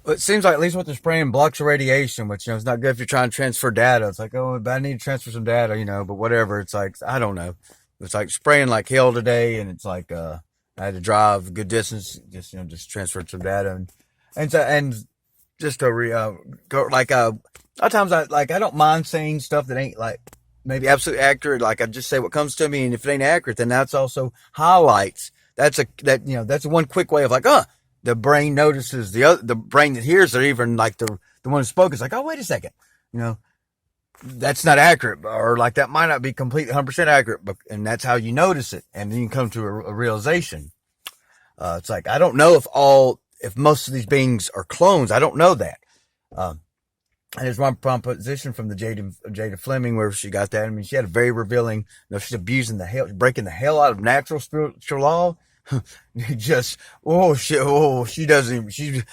It seems like at least what they're spraying blocks radiation, which, is not good if you're trying to transfer data. It's like, oh, but I need to transfer some data, but whatever. It's like, I don't know. It's like spraying like hell today. And it's like, I had to drive a good distance, just transfer some data. And just to go, like, a lot of times I don't mind saying stuff that ain't like maybe absolutely accurate. Like I just say what comes to me. And if it ain't accurate, then that's also highlights. That's one quick way of like, the brain notices the brain that hears it, even like the one who spoke is like, oh, wait a second, that's not accurate, or like that might not be completely 100% accurate, but, and that's how you notice it. And then you come to a realization. It's like, I don't know if most of these beings are clones. I don't know that. And there's one proposition from the Jada Fleming where she got that. I mean, she had a very revealing, she's abusing breaking the hell out of natural spiritual law. Just, she doesn't,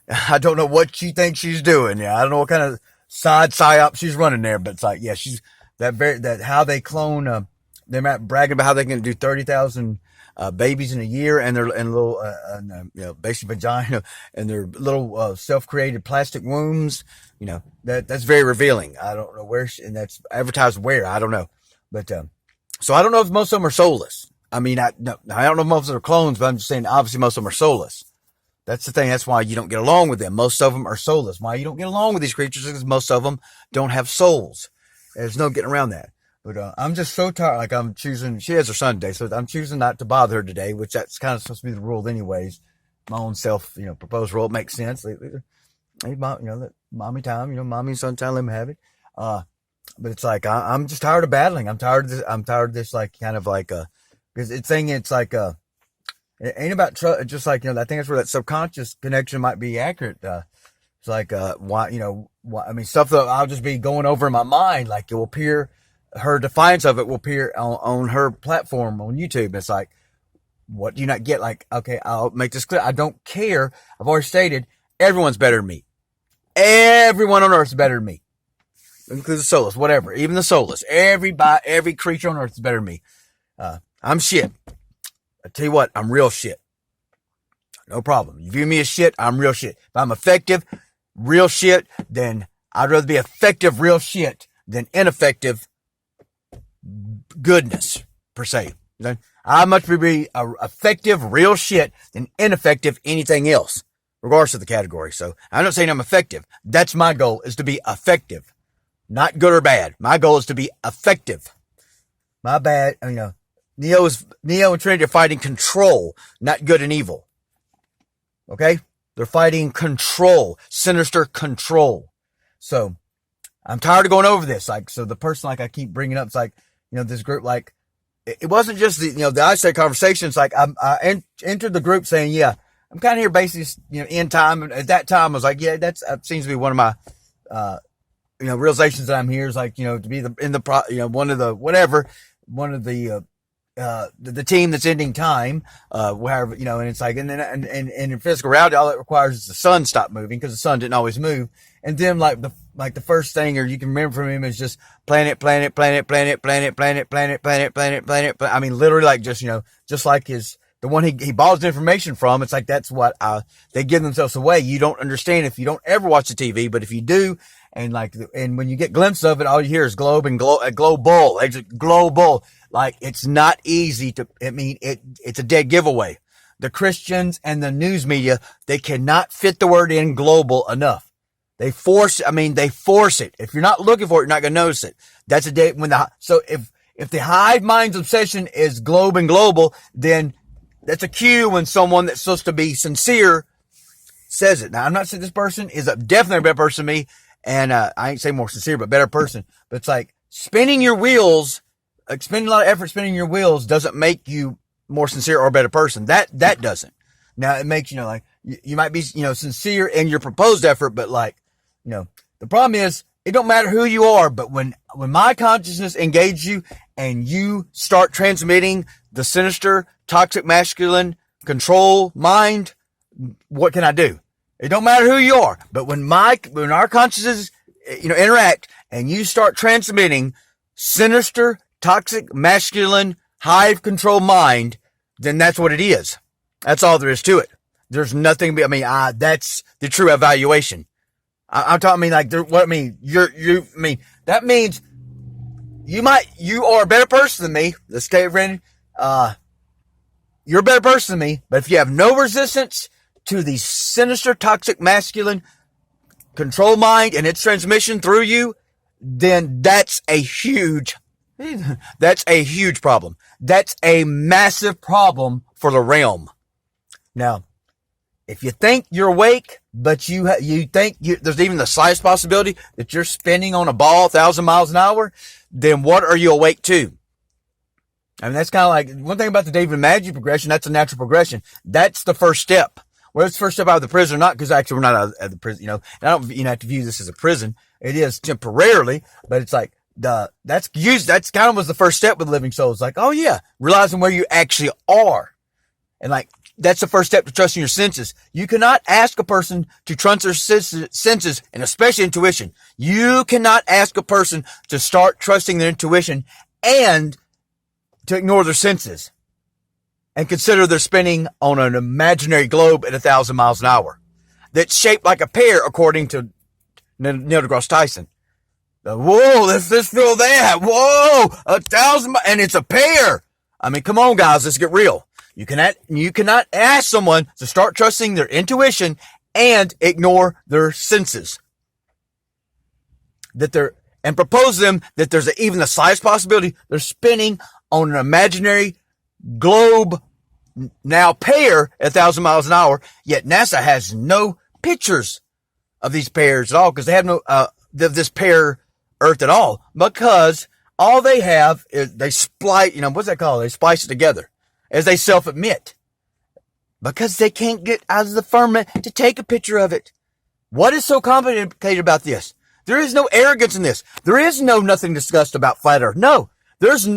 I don't know what she thinks she's doing. Yeah. I don't know what kind of side psyop she's running there, but it's like, yeah, she's that how they clone, they're not bragging about how they can do 30,000, babies in a year, and their little, basic vagina, and their little, self-created plastic wombs, that's very revealing. I don't know where, and that's advertised where, I don't know. But, so I don't know if most of them are soulless. I mean, I don't know if most of them are clones, but I'm just saying, obviously most of them are soulless. That's the thing. That's why you don't get along with them. Most of them are soulless. Why you don't get along with these creatures is because most of them don't have souls. There's no getting around that. But, I'm just so tired. Like I'm choosing, she has her son today, so I'm choosing not to bother her today, which that's kind of supposed to be the rule anyways. My own self, proposed rule. It makes sense. Hey, mom, let mommy time, mommy and son time, let them have it. But it's like, I'm just tired of battling. I'm tired of this, like, kind of like, because it's like, it ain't about trust. Just like, I think that's where that subconscious connection might be accurate. It's like, why, I mean, stuff that I'll just be going over in my mind, like it will appear, her defiance of it will appear on her platform on YouTube. It's like, what do you not get? Like, okay, I'll make this clear. I don't care. I've already stated everyone's better than me. Everyone on earth is better than me. Includes the soulless, whatever. Even the soulless. Every creature on earth is better than me. I'm shit. I tell you what, I'm real shit. No problem. You view me as shit, I'm real shit. If I'm effective, real shit, then I'd rather be effective, real shit than ineffective goodness, per se. I'd much rather be effective, real shit than ineffective anything else, regardless of the category. So I'm not saying I'm effective. That's my goal, is to be effective. Not good or bad. My goal is to be effective. My bad, Neo and Trinity are fighting control, not good and evil. Okay? They're fighting control, sinister control. So, I'm tired of going over this. Like, so the person, like, I keep bringing up, it's like, this group, like, it wasn't just the eyesight conversations. Like, I entered the group saying, yeah, I'm kind of here basically, end time. And at that time, I was like, yeah, that seems to be one of my, realizations that I'm here is like, to be one of the team that's ending time, wherever, and it's like, and in physical reality, all it requires is the sun stop moving, because the sun didn't always move. And then the first thing, or you can remember from him, is just planet. I mean, literally, like, just like the one he borrows information from. It's like, that's what, they give themselves away. You don't understand if you don't ever watch the TV, but if you do, and when you get glimpses of it, all you hear is global. Like, it's not easy it's a dead giveaway. The Christians and the news media, they cannot fit the word in global enough. They force it. If you're not looking for it, you're not going to notice it. That's a day so if the hive mind's obsession is globe and global, then that's a cue when someone that's supposed to be sincere says it. Now, I'm not saying this person is definitely a better person than me, and I ain't saying more sincere, but better person. But it's like spinning your wheels, like spending a lot of effort spinning your wheels doesn't make you more sincere or a better person. That doesn't. Now, it makes, like, you might be, sincere in your proposed effort, but like, the problem is, it don't matter who you are, but when my consciousness engages you and you start transmitting the sinister, toxic, masculine control mind, what can I do? It don't matter who you are, but when our consciousness, interact and you start transmitting sinister, toxic, masculine, hive control mind, then that's what it is. That's all there is to it. There's nothing. I mean, that's the true evaluation. I'm talking. I mean, like, what I mean, I mean, that means you are a better person than me. Let's stay, Brandon. You're a better person than me. But if you have no resistance to the sinister, toxic, masculine control mind and its transmission through you, then that's a huge problem. That's a massive problem for the realm. Now, if you think you're awake, but you think there's even the slightest possibility that you're spinning on a ball 1,000 miles an hour, then what are you awake to? I mean, that's kind of like one thing about the David and Maggie progression. That's a natural progression. That's the first step. Whether it's the first step out of the prison or not, because actually we're not out of the prison, and I don't, have to view this as a prison. It is temporarily, but it's like that's kind of was the first step with living souls. Like, oh yeah, realizing where you actually are. And like, that's the first step to trusting your senses. You cannot ask a person to trust their senses, and especially intuition. You cannot ask a person to start trusting their intuition and to ignore their senses and consider they're spinning on an imaginary globe at 1,000 miles an hour that's shaped like a pear, according to Neil deGrasse Tyson. Whoa, let's feel that. Whoa, 1,000, and it's a pear. I mean, come on, guys, let's get real. You cannot ask someone to start trusting their intuition and ignore their senses. And propose to them that there's even the slightest possibility they're spinning on an imaginary globe, now pear, at 1,000 miles an hour. Yet NASA has no pictures of these pears at all, because they have no this pear Earth at all, because all they have is they splice. What's that called? They splice it together, as they self-admit, because they can't get out of the firmament to take a picture of it. What is so complicated about this? There is no arrogance in this. There is nothing discussed about flat Earth. No, there's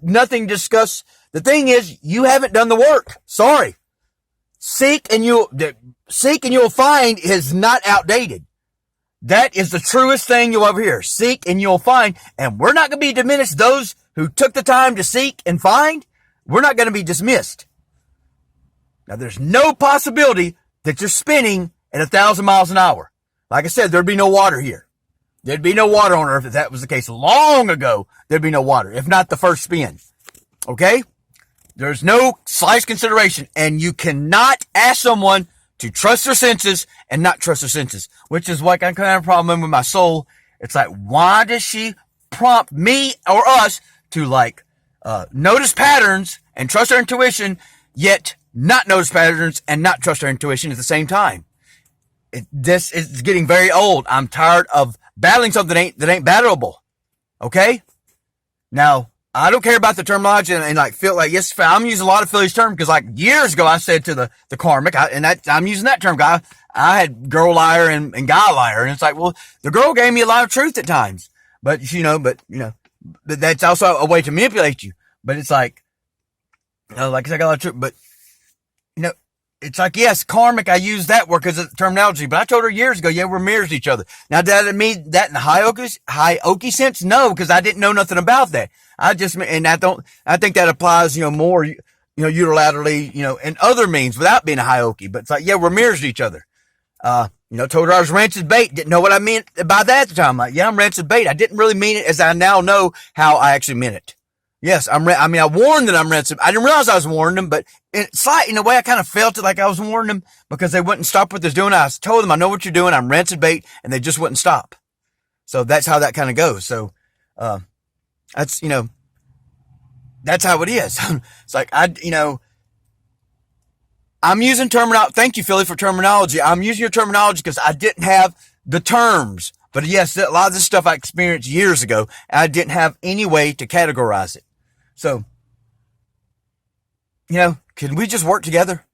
nothing discussed. The thing is, you haven't done the work. Sorry. Seek and you'll find is not outdated. That is the truest thing you'll ever hear. Seek and you'll find. And we're not going to be diminished. Those who took the time to seek and find, we're not going to be dismissed. Now, there's no possibility that you're spinning at 1,000 miles an hour. Like I said, there'd be no water here. There'd be no water on Earth if that was the case. Long ago, there'd be no water, if not the first spin. Okay? There's no slight consideration, and you cannot ask someone to trust their senses and not trust their senses, which is like I kind of have a problem with my soul. It's like, why does she prompt me or us to notice patterns and trust our intuition, yet not notice patterns and not trust our intuition at the same time? This is getting very old. I'm tired of battling something that ain't battleable. Okay? Now, I don't care about the terminology and feel like, yes, I'm using a lot of Philly's term, because years ago I said to the karmic, I'm using that term, guy. I had girl liar and guy liar. And it's like, well, the girl gave me a lot of truth at times, but that's also a way to manipulate you. But it's like, like I said, I got a lot of truth, but it's like, yes, karmic, I use that word because of terminology, but I told her years ago, yeah, we're mirrors to each other. Now, did I mean that in the high oaky sense? No, because I didn't know nothing about that. I think that applies, more, unilaterally, in other means without being a high oaky, but it's like, yeah, we're mirrors to each other. Told her I was rancid bait. Didn't know what I meant by that at the time. Like, yeah, I'm rancid bait. I didn't really mean it as I now know how I actually meant it. Yes, I warned that I'm rancid. I didn't realize I was warning them, but in a way, I kind of felt it like I was warning them, because they wouldn't stop what they're doing. I told them, I know what you're doing. I'm rancid bait, and they just wouldn't stop. So that's how that kind of goes. So, that's how it is. It's like, I'm using terminology. Thank you, Philly, for terminology. I'm using your terminology because I didn't have the terms. But yes, a lot of this stuff I experienced years ago, and I didn't have any way to categorize it. So, can we just work together?